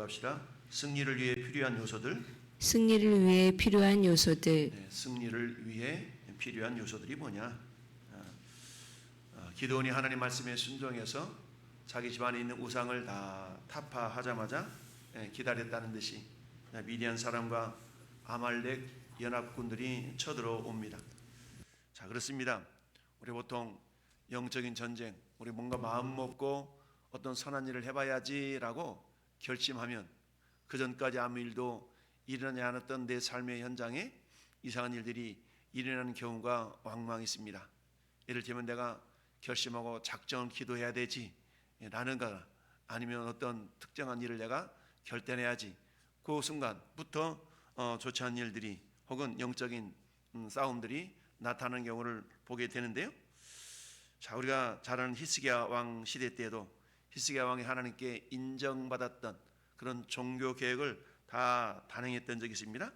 합시다. 승리를 위해 필요한 요소들. 승리를 위해 필요한 요소들. 네, 승리를 위해 필요한 요소들이 뭐냐? 기드온이 하나님 말씀에 순종해서 자기 집안에 있는 우상을 다 타파하자마자 기다렸다는 듯이 미디안 사람과 아말렉 연합군들이 쳐들어옵니다. 자, 그렇습니다. 우리 보통 영적인 전쟁, 우리 뭔가 마음 먹고 어떤 선한 일을 해봐야지라고 결심하면 그 전까지 아무 일도 일어나지 않았던 내 삶의 현장에 이상한 일들이 일어나는 경우가 왕왕 있습니다. 예를 들면 내가 결심하고 작정을 기도해야 되지 라는가, 아니면 어떤 특정한 일을 내가 결단해야지, 그 순간부터 좋지 않은 일들이 혹은 영적인 싸움들이 나타나는 경우를 보게 되는데요. 자, 우리가 잘 아는 히스기야 왕 시대 때에도 히스기야 왕이 하나님께 인정받았던 그런 종교 계획을 다 단행했던 적이 있습니다.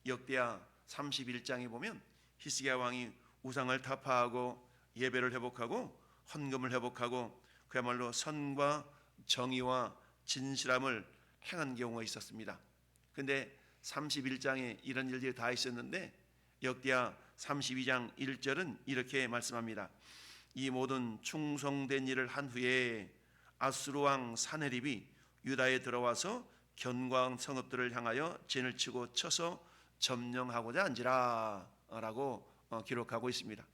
역대하 31장에 보면 히스기야 왕이 우상을 타파하고 예배를 회복하고 헌금을 회복하고 그야말로 선과 정의와 진실함을 행한 경우가 있었습니다. 그런데 31장에 이런 일들이 다 있었는데 역대하 32장 1절은 이렇게 말씀합니다. 이 모든 충성된 일을 한 후에 아수르 왕 사네립이 유다에 들어와서 견고한 성읍들을 향하여 진을 치고 쳐서 점령하고자 한지라 라고 기록하고 있습니다.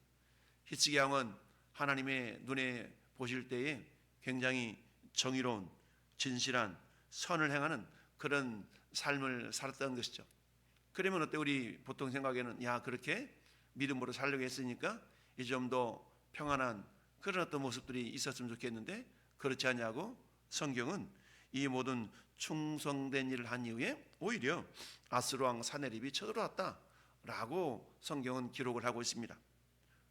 히스기야 왕은 하나님의 눈에 보실 때에 굉장히 정의로운 진실한 선을 행하는 그런 삶을 살았던 것이죠. 그러면 어때? 우리 보통 생각에는 야, 그렇게 믿음으로 살려고 했으니까 이 좀 더 평안한 그런 어떤 모습들이 있었으면 좋겠는데 그렇지 않냐고 성경은 이 모든 충성된 일을 한 이후에 오히려 아수르 왕 사네립이 쳐들어왔다 라고 성경은 기록을 하고 있습니다.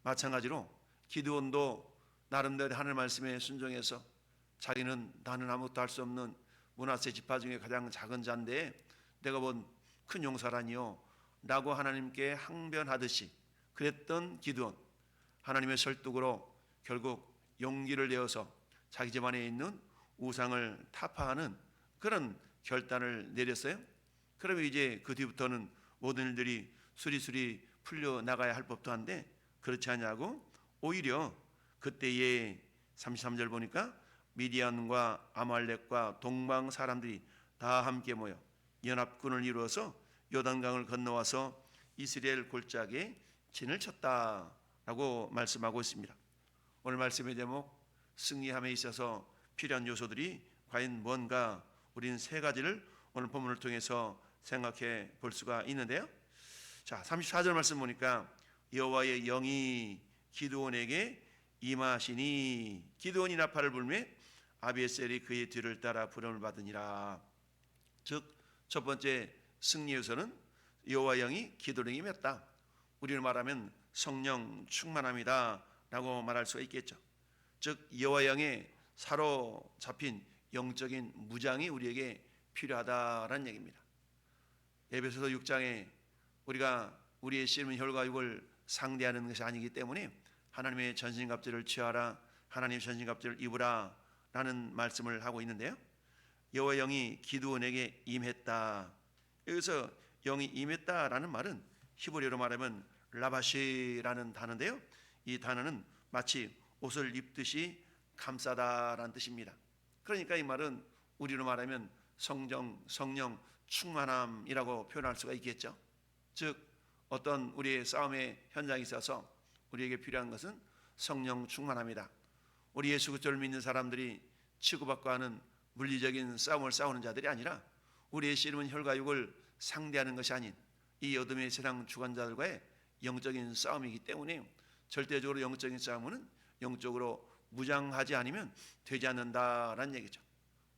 마찬가지로 기드온도 나름대로 하나님 말씀에 순종해서 자기는 나는 아무것도 할 수 없는 므낫세 지파 중에 가장 작은 자인데 내가 본 큰 용사라니요 라고 하나님께 항변하듯이 그랬던 기드온, 하나님의 설득으로 결국 용기를 내어서 자기 집안에 있는 우상을 타파하는 그런 결단을 내렸어요. 그러면 이제 그 뒤부터는 모든 일들이 수리수리 풀려나가야 할 법도 한데 그렇지 않냐고 오히려 그때의 33절 보니까 미디안과 아말렉과 동방 사람들이 다 함께 모여 연합군을 이루어서 요단강을 건너와서 이스라엘 골짜기에 진을 쳤다라고 말씀하고 있습니다. 오늘 말씀의 제목 승리함에 있어서 필요한 요소들이 과연 뭔가, 우리는 세 가지를 오늘 본문을 통해서 생각해 볼 수가 있는데요. 자, 34절 말씀 보니까 여호와의 영이 기드온에게 임하시니 기드온이 나팔을 불며 아비에셀이 그의 뒤를 따라 부름을 받으니라. 즉 첫 번째 승리 요소는 여호와의 영이 기드온에게 임했다. 우리를 말하면 성령 충만함이다 라고 말할 수가 있겠죠. 즉 여호와의 영에 사로잡힌 영적인 무장이 우리에게 필요하다라는 얘기입니다. 에베소서 6장에 우리가 우리의 씨름은 혈과 육을 상대하는 것이 아니기 때문에 하나님의 전신갑주를 취하라, 하나님의 전신갑주를 입으라 라는 말씀을 하고 있는데요. 여호와의 영이 기드온에게 임했다. 여기서 영이 임했다라는 말은 히브리어로 말하면 라바시라는 단어인데요. 이 단어는 마치 옷을 입듯이 감싸다라는 뜻입니다. 그러니까 이 말은 우리로 말하면 성령 충만함이라고 표현할 수가 있겠죠. 즉 어떤 우리의 싸움의 현장에 있어서 우리에게 필요한 것은 성령 충만함이다. 우리 예수 그리스도를 믿는 사람들이 치고받고 하는 물리적인 싸움을 싸우는 자들이 아니라 우리의 씨름은 혈과 육을 상대하는 것이 아닌 이 어둠의 세상 주관자들과의 영적인 싸움이기 때문에 절대적으로 영적인 싸움은 영적으로 무장하지 않으면 되지 않는다라는 얘기죠.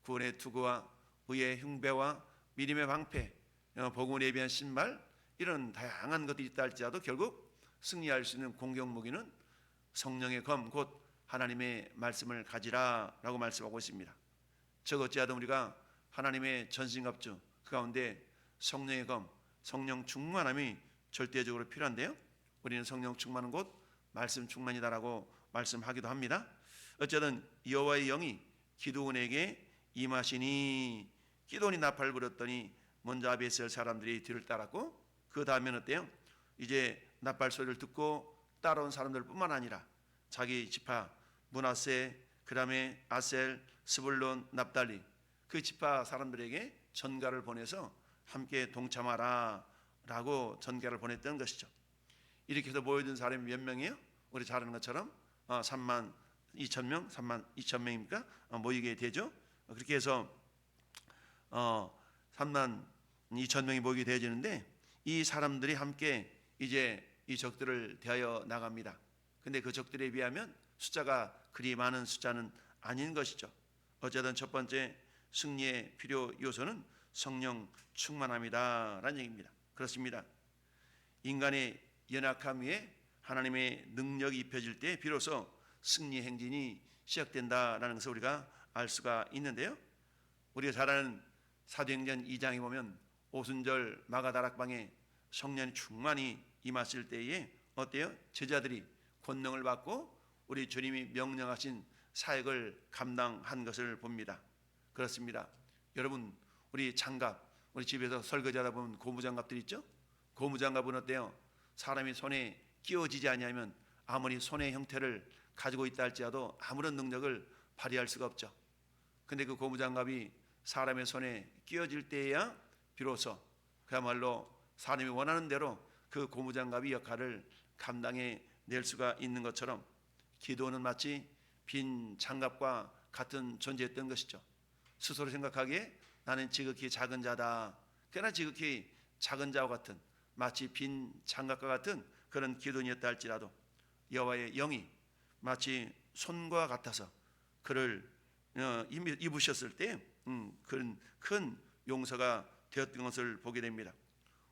구원의 투구와 의의 흉배와 믿음의 방패, 복음을 예비한 신발, 이런 다양한 것들이 있다 할지라도 결국 승리할 수 있는 공격 무기는 성령의 검, 곧 하나님의 말씀을 가지라 라고 말씀하고 있습니다. 즉 어찌하든 우리가 하나님의 전신갑주 그 가운데 성령의 검, 성령 충만함이 절대적으로 필요한데요. 우리는 성령 충만한 곧 말씀 충만이다라고 말씀하기도 합니다. 어쨌든 여호와의 영이 기드온에게 임하시니 기드온이 나팔을 불었더니 먼저 앞에 있을 사람들이 뒤를 따랐고, 그 다음에는 어때요? 이제 나팔 소리를 듣고 따라온 사람들뿐만 아니라 자기 지파 므낫세, 그 다음에 아셀, 스불론, 납달리 그 지파 사람들에게 전가를 보내서 함께 동참하라 라고 전가를 보냈던 것이죠. 이렇게 해서 모여든 사람이 몇 명이에요? 우리 잘 아는 것처럼 3만 2천 명, 3만 2천 명입니까? 모이게 되죠. 그렇게 해서 3만 2천 명이 모이게 되어지는데, 이 사람들이 함께 이제 이 적들을 대하여 나갑니다. 근데 그 적들에 비하면 숫자가 그리 많은 숫자는 아닌 것이죠. 어쨌든 첫 번째 승리의 필요 요소는 성령 충만함이다라는 얘기입니다. 그렇습니다. 인간의 연약함 위에 하나님의 능력이 입혀질 때 비로소 승리 행진이 시작된다라는 것을 우리가 알 수가 있는데요. 우리가 잘 아는 사도행전 2장에 보면 오순절 마가다락방에 성령이 충만히 임했을 때에 어때요? 제자들이 권능을 받고 우리 주님이 명령하신 사역을 감당한 것을 봅니다. 그렇습니다. 여러분, 우리 장갑, 우리 집에서 설거지하다 보면 고무장갑들 있죠? 고무장갑은 어때요? 사람이 손에 끼워지지 아니하면 아무리 손의 형태를 가지고 있다 할지라도 아무런 능력을 발휘할 수가 없죠. 근데 그 고무장갑이 사람의 손에 끼워질 때에야 비로소 그야말로 사람이 원하는 대로 그 고무장갑이 역할을 감당해 낼 수가 있는 것처럼 기도는 마치 빈 장갑과 같은 존재였던 것이죠. 스스로 생각하기에 나는 지극히 작은 자다, 꽤나 지극히 작은 자와 같은 마치 빈 장갑과 같은 그런 기도니였다 할지라도 여호와의 영이 마치 손과 같아서 그를 입으셨을 때 그런 큰 용서가 되었던 것을 보게 됩니다.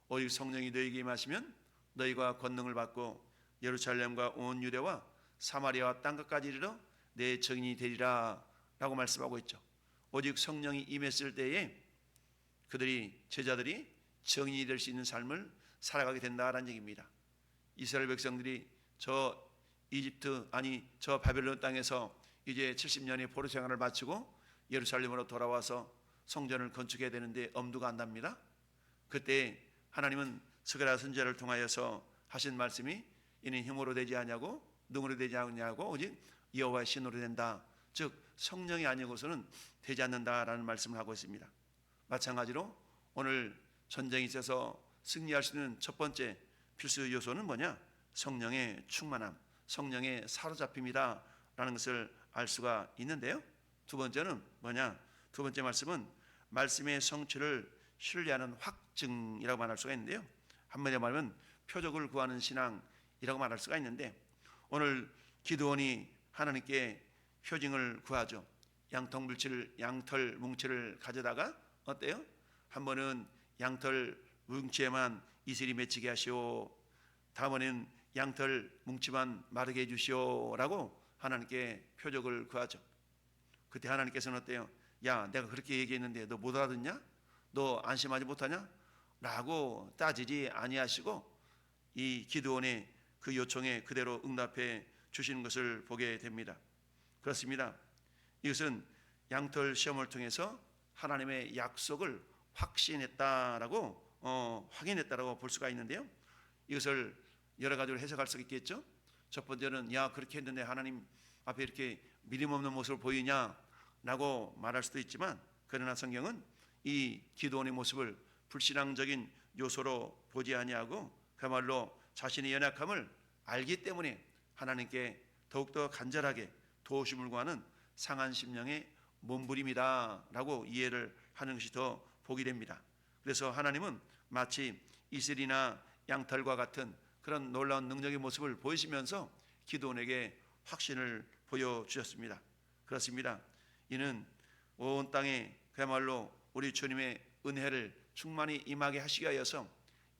오직 성령이 너희에게 임하시면 너희가 권능을 받고 예루살렘과 온 유대와 사마리아와 땅끝까지 이르러 내 증인이 되리라 라고 말씀하고 있죠. 오직 성령이 임했을 때에 그들이, 제자들이 증인이 될 수 있는 삶을 살아가게 된다라는 얘기입니다. 이스라엘 백성들이 저 바벨론 땅에서 이제 70년의 포로 생활을 마치고 예루살렘으로 돌아와서 성전을 건축해야 되는데 엄두가 안 납니다. 그때 하나님은 스가랴 선지자를 통하여서 하신 말씀이 이는 힘으로 되지 아니하고 능으로 되지 않냐고 오직 여호와의 신으로 된다. 즉 성령이 아니고서는 되지 않는다라는 말씀을 하고 있습니다. 마찬가지로 오늘 전쟁에 있어서 승리할 수 있는 첫 번째 필수 요소는 뭐냐? 성령의 충만함, 성령의 사로잡힘이다 라는 것을 알 수가 있는데요. 두 번째는 뭐냐? 두 번째 말씀은 말씀의 성취를 신뢰하는 확증이라고 말할 수가 있는데요. 한마디로 말하면 표적을 구하는 신앙이라고 말할 수가 있는데, 오늘 기드온이 하나님께 표징을 구하죠. 양털 뭉치를 가져다가 어때요? 한 번은 양털 뭉치에만 이슬이 맺히게 하시오, 다음에는 양털 뭉치만 마르게 해주시오 라고 하나님께 표적을 구하죠. 그때 하나님께서는 어때요? 야, 내가 그렇게 얘기했는데 너 못 알아듣냐? 너 안심하지 못하냐? 라고 따지지 아니하시고 이 기드온의 그 요청에 그대로 응답해 주시는 것을 보게 됩니다. 그렇습니다. 이것은 양털 시험을 통해서 하나님의 약속을 확신했다라고 확인했다라고 볼 수가 있는데요. 이것을 여러 가지로 해석할 수 있겠죠. 첫 번째는 야, 그렇게 했는데 하나님 앞에 이렇게 믿음 없는 모습을 보이냐라고 말할 수도 있지만, 그러나 성경은 이 기드온의 모습을 불신앙적인 요소로 보지 아니하고 그야말로 자신의 연약함을 알기 때문에 하나님께 더욱더 간절하게 도우심을 구하는 상한 심령의 몸부림이다라고 이해를 하는 것이 더 복이 됩니다. 그래서 하나님은 마치 이슬이나 양털과 같은 그런 놀라운 능력의 모습을 보이시면서 기드온에게 확신을 보여주셨습니다. 그렇습니다. 이는 온 땅에 그야말로 우리 주님의 은혜를 충만히 임하게 하시기 위하여서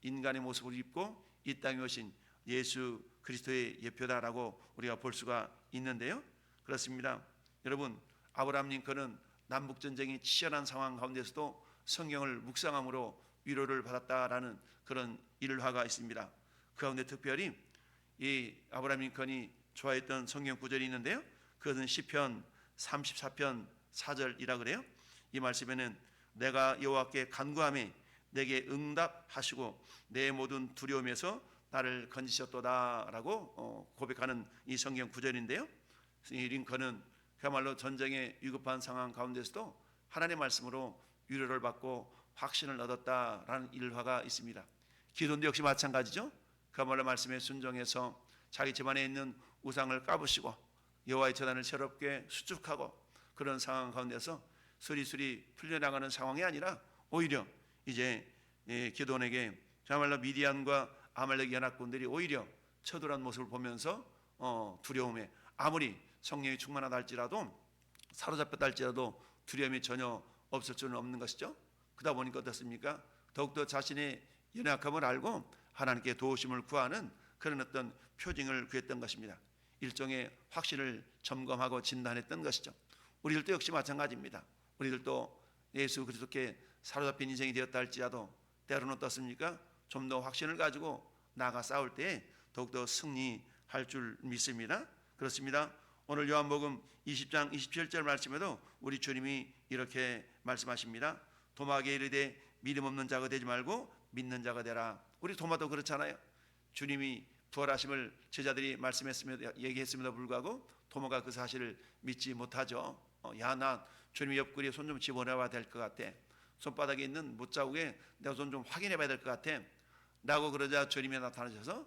인간의 모습을 입고 이 땅에 오신 예수 그리스도의 예표다라고 우리가 볼 수가 있는데요. 그렇습니다. 여러분, 아브라함 링컨은 남북전쟁이 치열한 상황 가운데서도 성경을 묵상함으로 위로를 받았다라는 그런 일화가 있습니다. 그 가운데 특별히 이 아브라함 링컨이 좋아했던 성경 구절이 있는데요. 그것은 시편 34편 4절이라 그래요. 이 말씀에는 내가 여호와께 간구하매 내게 응답하시고 내 모든 두려움에서 나를 건지셨도다라고 고백하는 이 성경 구절인데요. 이 링컨은 그야말로 전쟁의 위급한 상황 가운데서도 하나님의 말씀으로 위로를 받고 확신을 얻었다라는 일화가 있습니다. 기도도 역시 마찬가지죠. 그야말로 말씀에 순종해서 자기 집안에 있는 우상을 까부시고 여호와의 제단을 새롭게 수축하고 그런 상황 가운데서 스리스리 풀려나가는 상황이 아니라 오히려 이제 기드온에게 그야말로 미디안과 아말렉 연합군들이 오히려 처돌한 모습을 보면서 두려움에 아무리 성령이 충만하다 할지라도 사로잡혔다 할지라도 두려움이 전혀 없을 수는 없는 것이죠. 그러다 보니까 어떻습니까? 더욱더 자신의 연약함을 알고 하나님께 도우심을 구하는 그런 어떤 표징을 구했던 것입니다. 일종의 확신을 점검하고 진단했던 것이죠. 우리들도 역시 마찬가지입니다. 우리들도 예수 그리스도께 사로잡힌 인생이 되었다 할지라도 때로는 어떻습니까? 좀 더 확신을 가지고 나아가 싸울 때에 더욱더 승리할 줄 믿습니다. 그렇습니다. 오늘 요한복음 20장 27절 말씀에도 우리 주님이 이렇게 말씀하십니다. 도마에게 이르되 믿음 없는 자가 되지 말고 믿는 자가 되라. 우리 도마도 그렇잖아요. 주님이 부활하심을 제자들이 말씀했으며 얘기했음에도 불구하고 도마가 그 사실을 믿지 못하죠. 야, 나 주님이 옆구리에 손 좀 집어넣어야 될 것 같아. 손바닥에 있는 못자국에 내가 손 좀 확인해 봐야 될 것 같아 라고 그러자 주님이 나타나셔서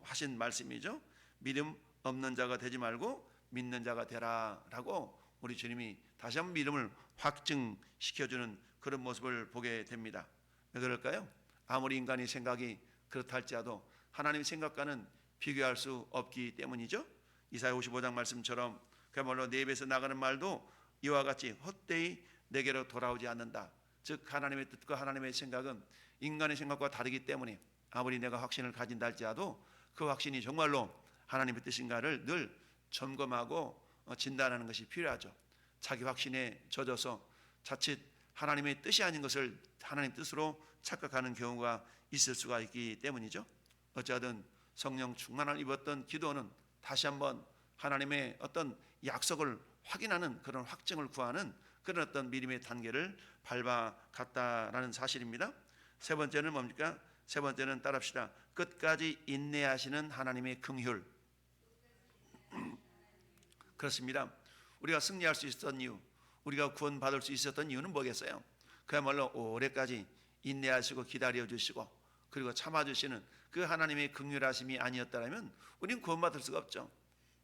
하신 말씀이죠. 믿음 없는 자가 되지 말고 믿는 자가 되라 라고 우리 주님이 다시 한번 믿음을 확증시켜주는 그런 모습을 보게 됩니다. 왜 그럴까요? 아무리 인간의 생각이 그렇다 할지라도 하나님의 생각과는 비교할 수 없기 때문이죠. 이사야 55장 말씀처럼 그야말로 내 입에서 나가는 말도 이와 같이 헛되이 내게로 돌아오지 않는다. 즉 하나님의 뜻과 하나님의 생각은 인간의 생각과 다르기 때문에 아무리 내가 확신을 가진다 할지라도 그 확신이 정말로 하나님의 뜻인가를 늘 점검하고 진단하는 것이 필요하죠. 자기 확신에 젖어서 자칫 하나님의 뜻이 아닌 것을 하나님 뜻으로 착각하는 경우가 있을 수가 있기 때문이죠. 어찌하든 성령 충만을 입었던 기도는 다시 한번 하나님의 어떤 약속을 확인하는 그런 확증을 구하는 그런 어떤 믿음의 단계를 밟아갔다라는 사실입니다. 세 번째는 뭡니까? 세 번째는 따라합시다. 끝까지 인내하시는 하나님의 긍휼. 그렇습니다. 우리가 승리할 수 있었던 이유, 우리가 구원받을 수 있었던 이유는 뭐겠어요? 그야말로 오래까지 인내하시고 기다려주시고 그리고 참아주시는 그 하나님의 긍휼하심이 아니었다면 우리는 구원받을 수가 없죠.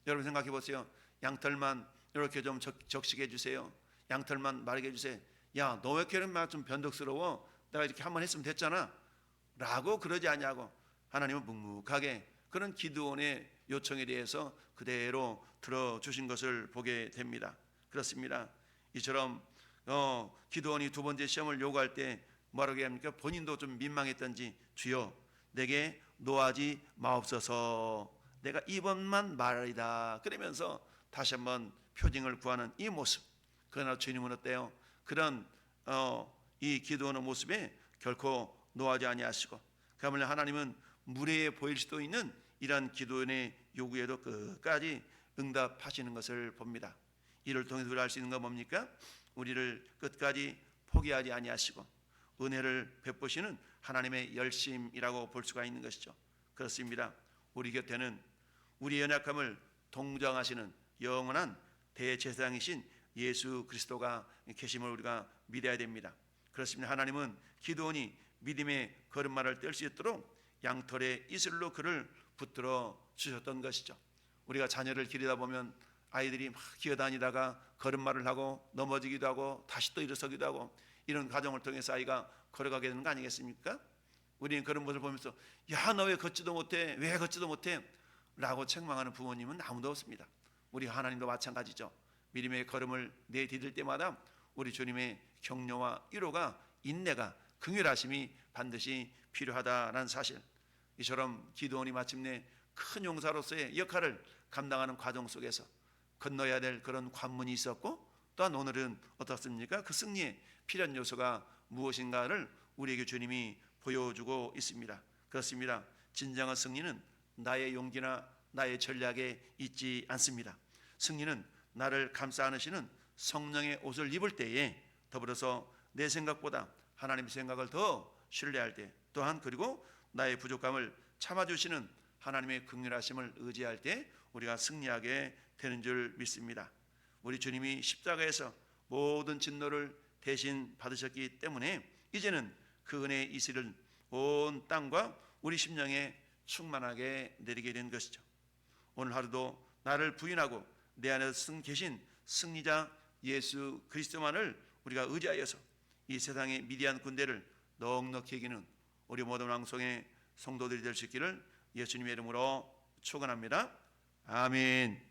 여러분 생각해 보세요. 양털만 이렇게 좀 적시게 해주세요. 양털만 마르게 해주세요. 야, 너 왜 이렇게 좀 변덕스러워? 내가 이렇게 한번 했으면 됐잖아 라고 그러지 않냐고 하나님은 묵묵하게 그런 기드온의 요청에 대해서 그대로 들어주신 것을 보게 됩니다. 그렇습니다. 이처럼 기드온이 두 번째 시험을 요구할 때 뭐라고 합니까? 본인도 좀 민망했던지 주여 내게 노하지 마옵소서, 내가 이번만 말이다 그러면서 다시 한번 표징을 구하는 이 모습. 그러나 주님은 어때요? 그런 이 기도하는 모습에 결코 노하지 아니하시고 그야말로 하나님은 무례해 보일 수도 있는 이러한 기도의 요구에도 끝까지 응답하시는 것을 봅니다. 이를 통해서 우리가 알 수 있는 건 뭡니까? 우리를 끝까지 포기하지 아니하시고 은혜를 베푸시는 하나님의 열심이라고 볼 수가 있는 것이죠. 그렇습니다. 우리 곁에는 우리 연약함을 동정하시는 영원한 대제사장이신 예수 그리스도가 계심을 우리가 믿어야 됩니다. 그렇습니다. 하나님은 기드온이 믿음의 걸음마를 뗄 수 있도록 양털의 이슬로 그를 붙들어 주셨던 것이죠. 우리가 자녀를 기르다 보면 아이들이 막 기어다니다가 걸음마를 하고 넘어지기도 하고 다시 또 일어서기도 하고 이런 과정을 통해서 아이가 걸어가게 되는 거 아니겠습니까? 우리는 그런 모습을 보면서 야, 너 왜 걷지도 못해? 왜 걷지도 못해? 라고 책망하는 부모님은 아무도 없습니다. 우리 하나님도 마찬가지죠. 믿음의 걸음을 내디딜 때마다 우리 주님의 격려와 위로가 인내가 긍휼하심이 반드시 필요하다는 사실. 이처럼 기드온이 마침내 큰 용사로서의 역할을 감당하는 과정 속에서 건너야 될 그런 관문이 있었고 또한 오늘은 어떻습니까? 그 승리의 필연 요소가 무엇인가를 우리에게 주님이 보여주고 있습니다. 그렇습니다. 진정한 승리는 나의 용기나 나의 전략에 있지 않습니다. 승리는 나를 감싸 안으시는 성령의 옷을 입을 때에 더불어서 내 생각보다 하나님의 생각을 더 신뢰할 때, 또한 그리고 나의 부족함을 참아주시는 하나님의 긍휼하심을 의지할 때 우리가 승리하게 되는 줄 믿습니다. 우리 주님이 십자가에서 모든 진노를 대신 받으셨기 때문에 이제는 그 은혜의 이슬을 온 땅과 우리 심령에 충만하게 내리게 된 것이죠. 오늘 하루도 나를 부인하고 내 안에 계신 승리자 예수 그리스도만을 우리가 의지하여서 이 세상의 미디안 군대를 넉넉히 이기는 우리 모든 왕성의 성도들이 될 수 있기를 예수님의 이름으로 축원합니다. 아멘.